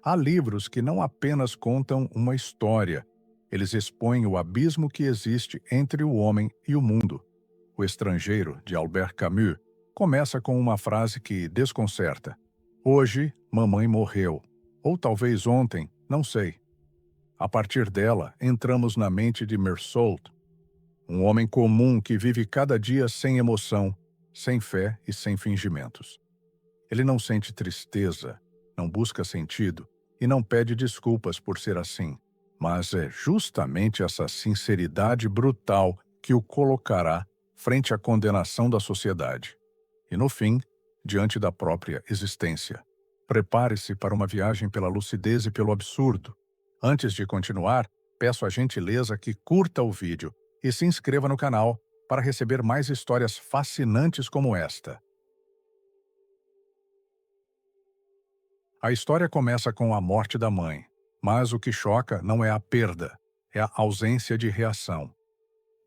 Há livros que não apenas contam uma história, eles expõem o abismo que existe entre o homem e o mundo. O Estrangeiro, de Albert Camus, começa com uma frase que desconcerta. Hoje, mamãe morreu. Ou talvez ontem, não sei. A partir dela, entramos na mente de Meursault, um homem comum que vive cada dia sem emoção, sem fé e sem fingimentos. Ele não sente tristeza, não busca sentido e não pede desculpas por ser assim. Mas é justamente essa sinceridade brutal que o colocará frente à condenação da sociedade. E no fim, diante da própria existência. Prepare-se para uma viagem pela lucidez e pelo absurdo. Antes de continuar, peço a gentileza que curta o vídeo e se inscreva no canal para receber mais histórias fascinantes como esta. A história começa com a morte da mãe, mas o que choca não é a perda, é a ausência de reação.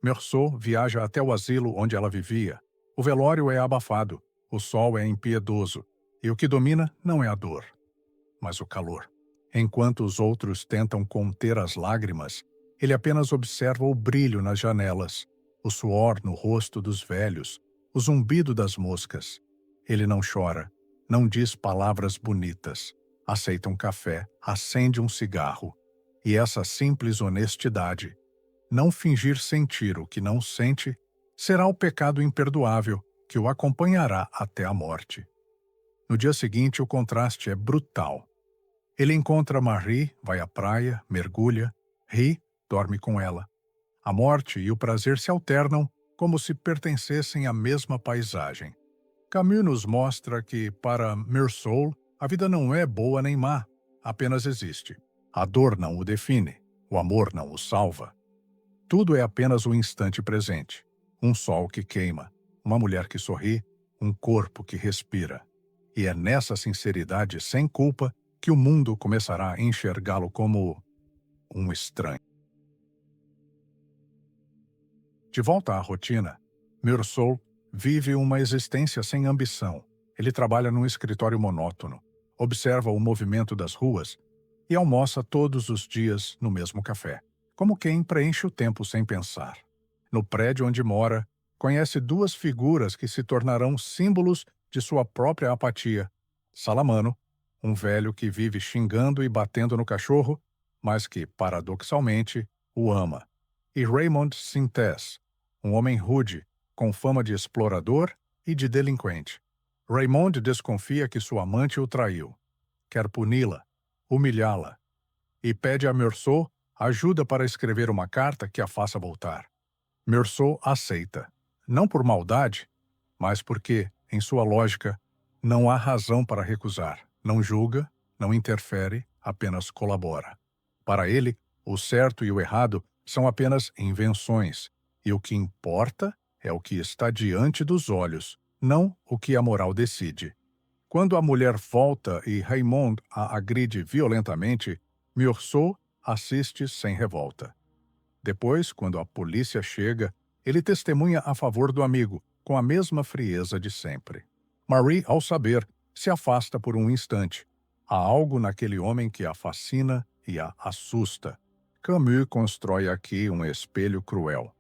Meursault viaja até o asilo onde ela vivia. O velório é abafado, o sol é impiedoso, e o que domina não é a dor, mas o calor. Enquanto os outros tentam conter as lágrimas, ele apenas observa o brilho nas janelas, o suor no rosto dos velhos, o zumbido das moscas. Ele não chora, não diz palavras bonitas, aceita um café, acende um cigarro. E essa simples honestidade, não fingir sentir o que não sente, será o pecado imperdoável que o acompanhará até a morte. No dia seguinte, o contraste é brutal. Ele encontra Marie, vai à praia, mergulha, ri, dorme com ela. A morte e o prazer se alternam como se pertencessem à mesma paisagem. Camus nos mostra que, para Meursault, a vida não é boa nem má, apenas existe. A dor não o define, o amor não o salva. Tudo é apenas o instante presente. Um sol que queima, uma mulher que sorri, um corpo que respira. E é nessa sinceridade sem culpa que o mundo começará a enxergá-lo como um estranho. De volta à rotina, Meursault vive uma existência sem ambição. Ele trabalha num escritório monótono, observa o movimento das ruas e almoça todos os dias no mesmo café, como quem preenche o tempo sem pensar. No prédio onde mora, conhece duas figuras que se tornarão símbolos de sua própria apatia. Salamano, um velho que vive xingando e batendo no cachorro, mas que, paradoxalmente, o ama. E Raymond Sintès, um homem rude, com fama de explorador e de delinquente. Raymond desconfia que sua amante o traiu. Quer puni-la, humilhá-la, e pede a Meursault ajuda para escrever uma carta que a faça voltar. Meursault aceita, não por maldade, mas porque, em sua lógica, não há razão para recusar. Não julga, não interfere, apenas colabora. Para ele, o certo e o errado são apenas invenções, e o que importa é o que está diante dos olhos, não o que a moral decide. Quando a mulher volta e Raymond a agride violentamente, Meursault assiste sem revolta. Depois, quando a polícia chega, ele testemunha a favor do amigo, com a mesma frieza de sempre. Marie, ao saber, se afasta por um instante. Há algo naquele homem que a fascina e a assusta. Camus constrói aqui um espelho cruel.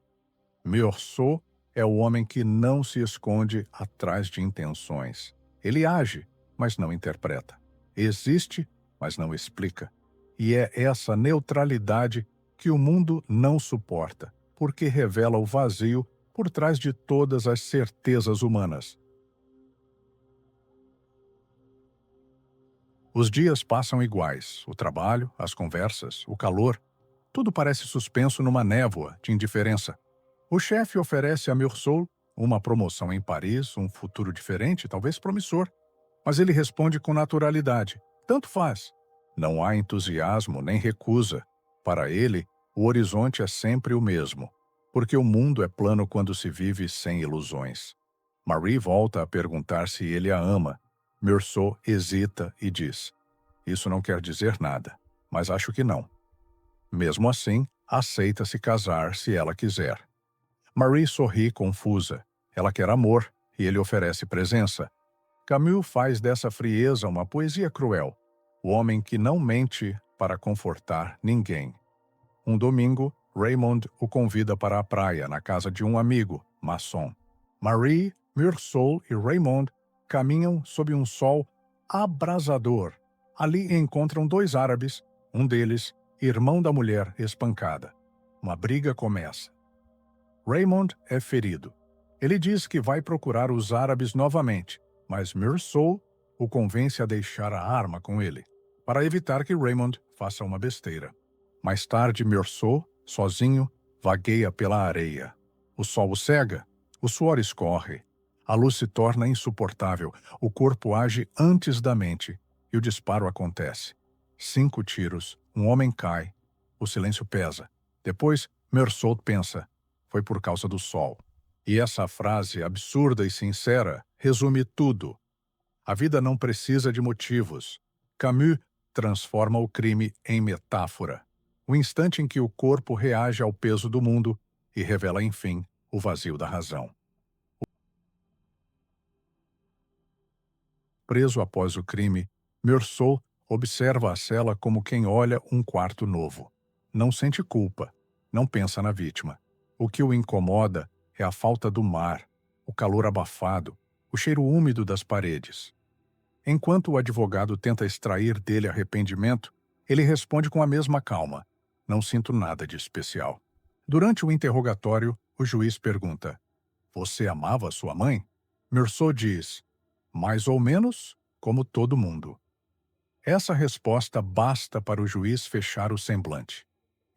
Meursault é o homem que não se esconde atrás de intenções. Ele age, mas não interpreta. Existe, mas não explica. E é essa neutralidade que o mundo não suporta, porque revela o vazio por trás de todas as certezas humanas. Os dias passam iguais, o trabalho, as conversas, o calor, tudo parece suspenso numa névoa de indiferença. O chefe oferece a Meursault uma promoção em Paris, um futuro diferente, talvez promissor, mas ele responde com naturalidade: tanto faz. Não há entusiasmo nem recusa. Para ele, o horizonte é sempre o mesmo, porque o mundo é plano quando se vive sem ilusões. Marie volta a perguntar se ele a ama. Meursault hesita e diz: isso não quer dizer nada, mas acho que não. Mesmo assim, aceita se casar se ela quiser. Marie sorri confusa. Ela quer amor e ele oferece presença. Camus faz dessa frieza uma poesia cruel. o homem que não mente para confortar ninguém. Um domingo, Raymond o convida para a praia, na casa de um amigo, maçom. Marie, Meursault e Raymond caminham sob um sol abrasador. Ali encontram dois árabes, um deles, irmão da mulher espancada. Uma briga começa. Raymond é ferido. Ele diz que vai procurar os árabes novamente, mas Meursault o convence a deixar a arma com ele, para evitar que Raymond faça uma besteira. Mais tarde, Meursault, sozinho, vagueia pela areia. O sol o cega, o suor escorre, a luz se torna insuportável, o corpo age antes da mente e o disparo acontece. 5 tiros, um homem cai, o silêncio pesa. Depois, Meursault pensa, foi por causa do sol. E essa frase absurda e sincera resume tudo. A vida não precisa de motivos. Camus transforma o crime em metáfora. O instante em que o corpo reage ao peso do mundo e revela, enfim, o vazio da razão. Preso após o crime, Meursault observa a cela como quem olha um quarto novo. Não sente culpa, não pensa na vítima. O que o incomoda é a falta do mar, o calor abafado, o cheiro úmido das paredes. Enquanto o advogado tenta extrair dele arrependimento, ele responde com a mesma calma: não sinto nada de especial. Durante o interrogatório, o juiz pergunta: você amava sua mãe? Meursault diz: mais ou menos, como todo mundo. Essa resposta basta para o juiz fechar o semblante.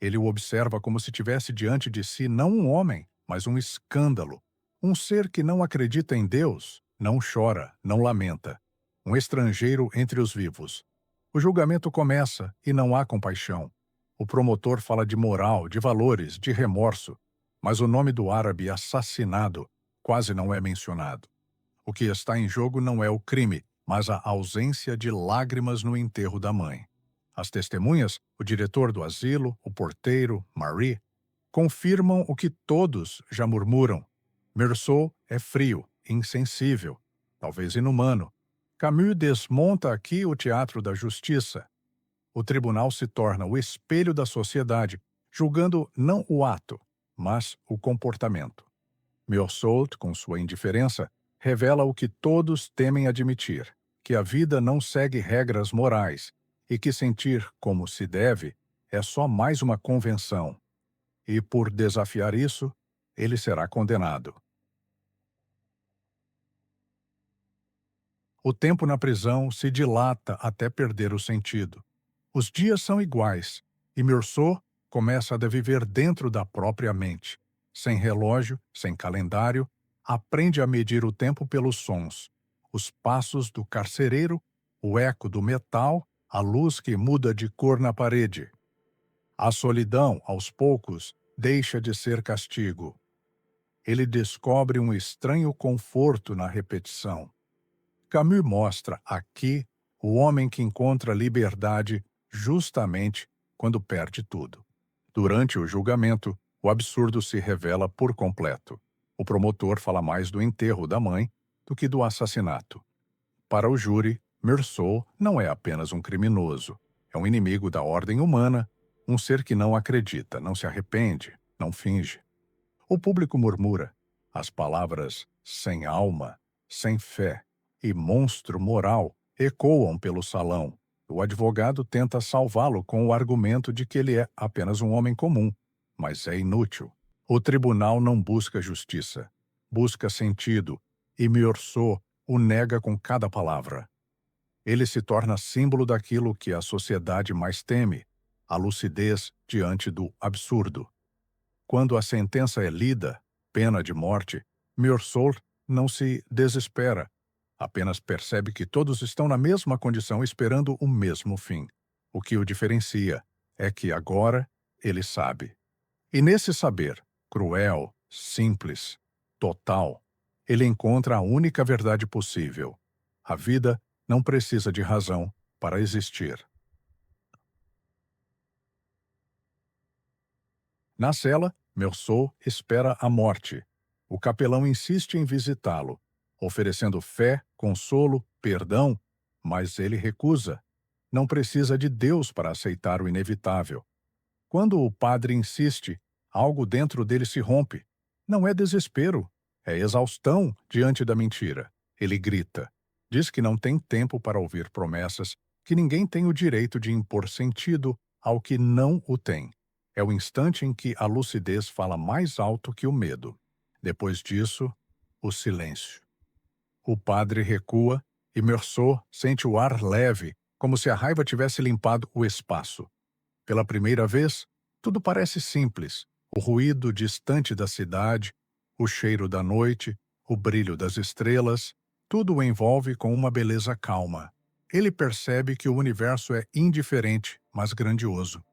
Ele o observa como se tivesse diante de si não um homem, mas um escândalo. Um ser que não acredita em Deus, não chora, não lamenta. Um estrangeiro entre os vivos. O julgamento começa e não há compaixão. O promotor fala de moral, de valores, de remorso, mas o nome do árabe assassinado quase não é mencionado. O que está em jogo não é o crime, mas a ausência de lágrimas no enterro da mãe. As testemunhas, o diretor do asilo, o porteiro, Marie, confirmam o que todos já murmuram. Meursault é frio, insensível, talvez inumano. Camus desmonta aqui o teatro da justiça. O tribunal se torna o espelho da sociedade, julgando não o ato, mas o comportamento. Meursault, com sua indiferença, revela o que todos temem admitir, que a vida não segue regras morais e que sentir como se deve é só mais uma convenção. E, por desafiar isso, ele será condenado. O tempo na prisão se dilata até perder o sentido. Os dias são iguais, e Meursault começa a viver dentro da própria mente. Sem relógio, sem calendário, aprende a medir o tempo pelos sons, os passos do carcereiro, o eco do metal, a luz que muda de cor na parede. A solidão, aos poucos, deixa de ser castigo. Ele descobre um estranho conforto na repetição. Camus mostra aqui o homem que encontra liberdade justamente quando perde tudo. Durante o julgamento, o absurdo se revela por completo. O promotor fala mais do enterro da mãe do que do assassinato. Para o júri, Meursault não é apenas um criminoso. É um inimigo da ordem humana, um ser que não acredita, não se arrepende, não finge. O público murmura. As palavras sem alma, sem fé e monstro moral ecoam pelo salão. O advogado tenta salvá-lo com o argumento de que ele é apenas um homem comum, mas é inútil. O tribunal não busca justiça, busca sentido, e Meursault o nega com cada palavra. Ele se torna símbolo daquilo que a sociedade mais teme, a lucidez diante do absurdo. Quando a sentença é lida, pena de morte, Meursault não se desespera, apenas percebe que todos estão na mesma condição esperando o mesmo fim. O que o diferencia é que agora ele sabe. E nesse saber, cruel, simples, total, ele encontra a única verdade possível. A vida não precisa de razão para existir. Na cela, Meursault espera a morte. O capelão insiste em visitá-lo, oferecendo fé, consolo, perdão, mas ele recusa. Não precisa de Deus para aceitar o inevitável. Quando o padre insiste, algo dentro dele se rompe. Não é desespero, é exaustão diante da mentira. Ele grita. Diz que não tem tempo para ouvir promessas, que ninguém tem o direito de impor sentido ao que não o tem. É o instante em que a lucidez fala mais alto que o medo. Depois disso, o silêncio. O padre recua e Meursault sente o ar leve, como se a raiva tivesse limpado o espaço. Pela primeira vez, tudo parece simples. O ruído distante da cidade, o cheiro da noite, o brilho das estrelas, tudo o envolve com uma beleza calma. Ele percebe que o universo é indiferente, mas grandioso.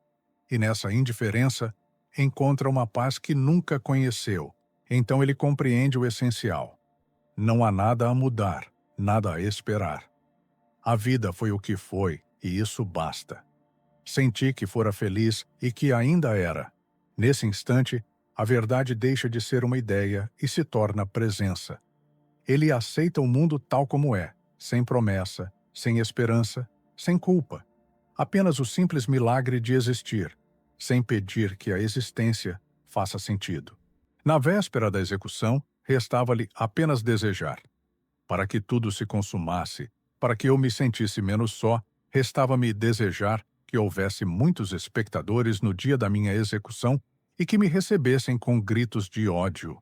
E nessa indiferença, encontra uma paz que nunca conheceu. Então ele compreende o essencial. Não há nada a mudar, nada a esperar. A vida foi o que foi, e isso basta. Senti que fora feliz e que ainda era. Nesse instante, a verdade deixa de ser uma ideia e se torna presença. Ele aceita o mundo tal como é, sem promessa, sem esperança, sem culpa. Apenas o simples milagre de existir, sem pedir que a existência faça sentido. Na véspera da execução, restava-lhe apenas desejar. Para que tudo se consumasse, para que eu me sentisse menos só, restava-me desejar que houvesse muitos espectadores no dia da minha execução e que me recebessem com gritos de ódio.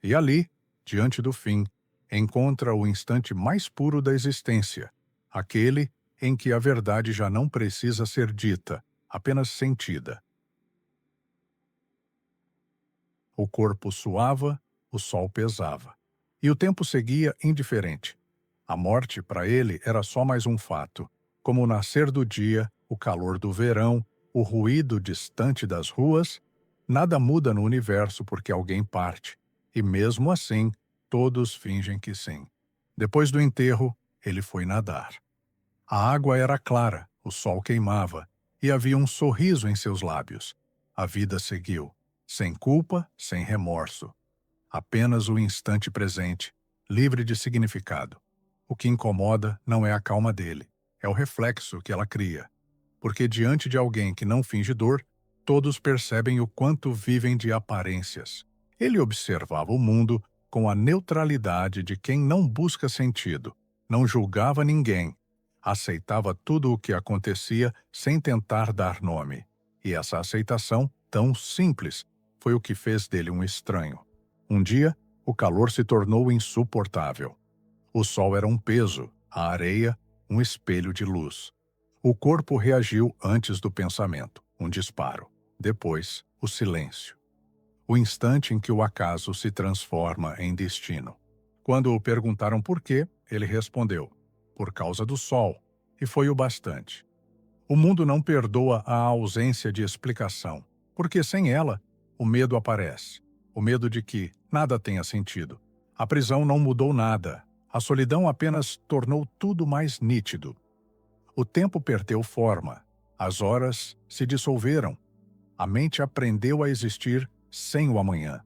E ali, diante do fim, encontra o instante mais puro da existência, aquele em que a verdade já não precisa ser dita, apenas sentida. O corpo suava, o sol pesava. E o tempo seguia indiferente. A morte, para ele, era só mais um fato, como o nascer do dia, o calor do verão, o ruído distante das ruas. Nada muda no universo porque alguém parte, e mesmo assim, todos fingem que sim. Depois do enterro, ele foi nadar. A água era clara, o sol queimava, e havia um sorriso em seus lábios. A vida seguiu, sem culpa, sem remorso. Apenas o instante presente, livre de significado. O que incomoda não é a calma dele, é o reflexo que ela cria. Porque diante de alguém que não finge dor, todos percebem o quanto vivem de aparências. Ele observava o mundo com a neutralidade de quem não busca sentido, não julgava ninguém, aceitava tudo o que acontecia sem tentar dar nome. E essa aceitação, tão simples, foi o que fez dele um estranho. Um dia, o calor se tornou insuportável. O sol era um peso, a areia, um espelho de luz. O corpo reagiu antes do pensamento, um disparo. Depois, o silêncio. O instante em que o acaso se transforma em destino. Quando o perguntaram por quê, ele respondeu: por causa do sol, e foi o bastante. O mundo não perdoa a ausência de explicação, porque sem ela, o medo aparece. O medo de que nada tenha sentido. A prisão não mudou nada. A solidão apenas tornou tudo mais nítido. O tempo perdeu forma. As horas se dissolveram. A mente aprendeu a existir sem o amanhã.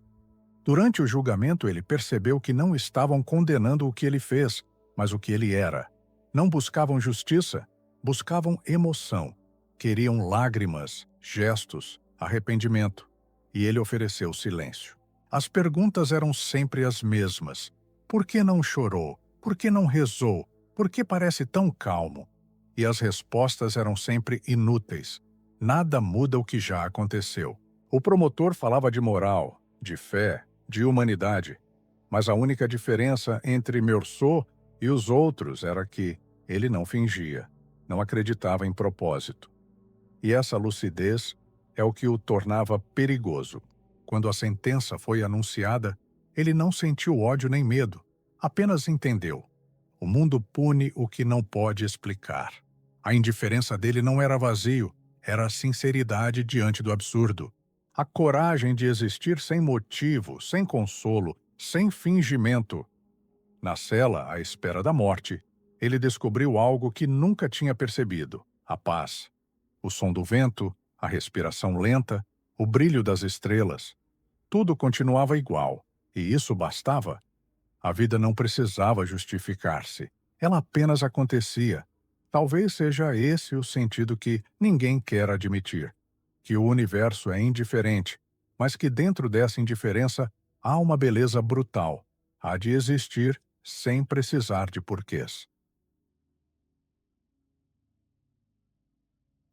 Durante o julgamento, ele percebeu que não estavam condenando o que ele fez, mas o que ele era. Não buscavam justiça, buscavam emoção. Queriam lágrimas, gestos, arrependimento. E ele ofereceu silêncio. As perguntas eram sempre as mesmas. Por que não chorou? Por que não rezou? Por que parece tão calmo? E as respostas eram sempre inúteis. Nada muda o que já aconteceu. O promotor falava de moral, de fé, de humanidade. Mas a única diferença entre Meursault e os outros era que ele não fingia, não acreditava em propósito. E essa lucidez é o que o tornava perigoso. Quando a sentença foi anunciada, ele não sentiu ódio nem medo, apenas entendeu. O mundo pune o que não pode explicar. A indiferença dele não era vazio, era a sinceridade diante do absurdo. A coragem de existir sem motivo, sem consolo, sem fingimento. Na cela, à espera da morte, ele descobriu algo que nunca tinha percebido: a paz. O som do vento, a respiração lenta, o brilho das estrelas. Tudo continuava igual, e isso bastava. A vida não precisava justificar-se. Ela apenas acontecia. Talvez seja esse o sentido que ninguém quer admitir, que o universo é indiferente, mas que dentro dessa indiferença há uma beleza brutal, há de existir sem precisar de porquês.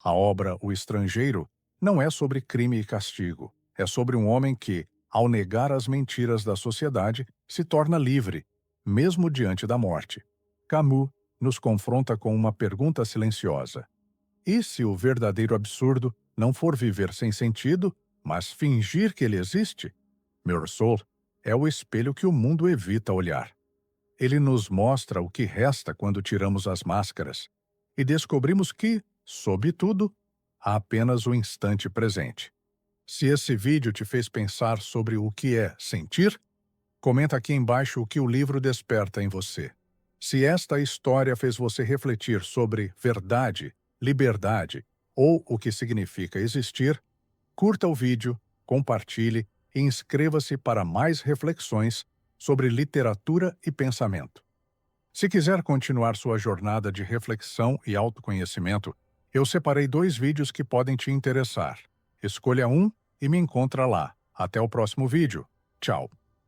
A obra O Estrangeiro não é sobre crime e castigo, é sobre um homem que, ao negar as mentiras da sociedade, se torna livre, mesmo diante da morte. Camus nos confronta com uma pergunta silenciosa: e se o verdadeiro absurdo não for viver sem sentido, mas fingir que ele existe? Meursault é o espelho que o mundo evita olhar. Ele nos mostra o que resta quando tiramos as máscaras e descobrimos que, sob tudo, há apenas o instante presente. Se esse vídeo te fez pensar sobre o que é sentir, comenta aqui embaixo o que o livro desperta em você. Se esta história fez você refletir sobre verdade, liberdade ou o que significa existir, curta o vídeo, compartilhe e inscreva-se para mais reflexões sobre literatura e pensamento. Se quiser continuar sua jornada de reflexão e autoconhecimento, eu separei 2 vídeos que podem te interessar. Escolha um e me encontra lá. Até o próximo vídeo. Tchau.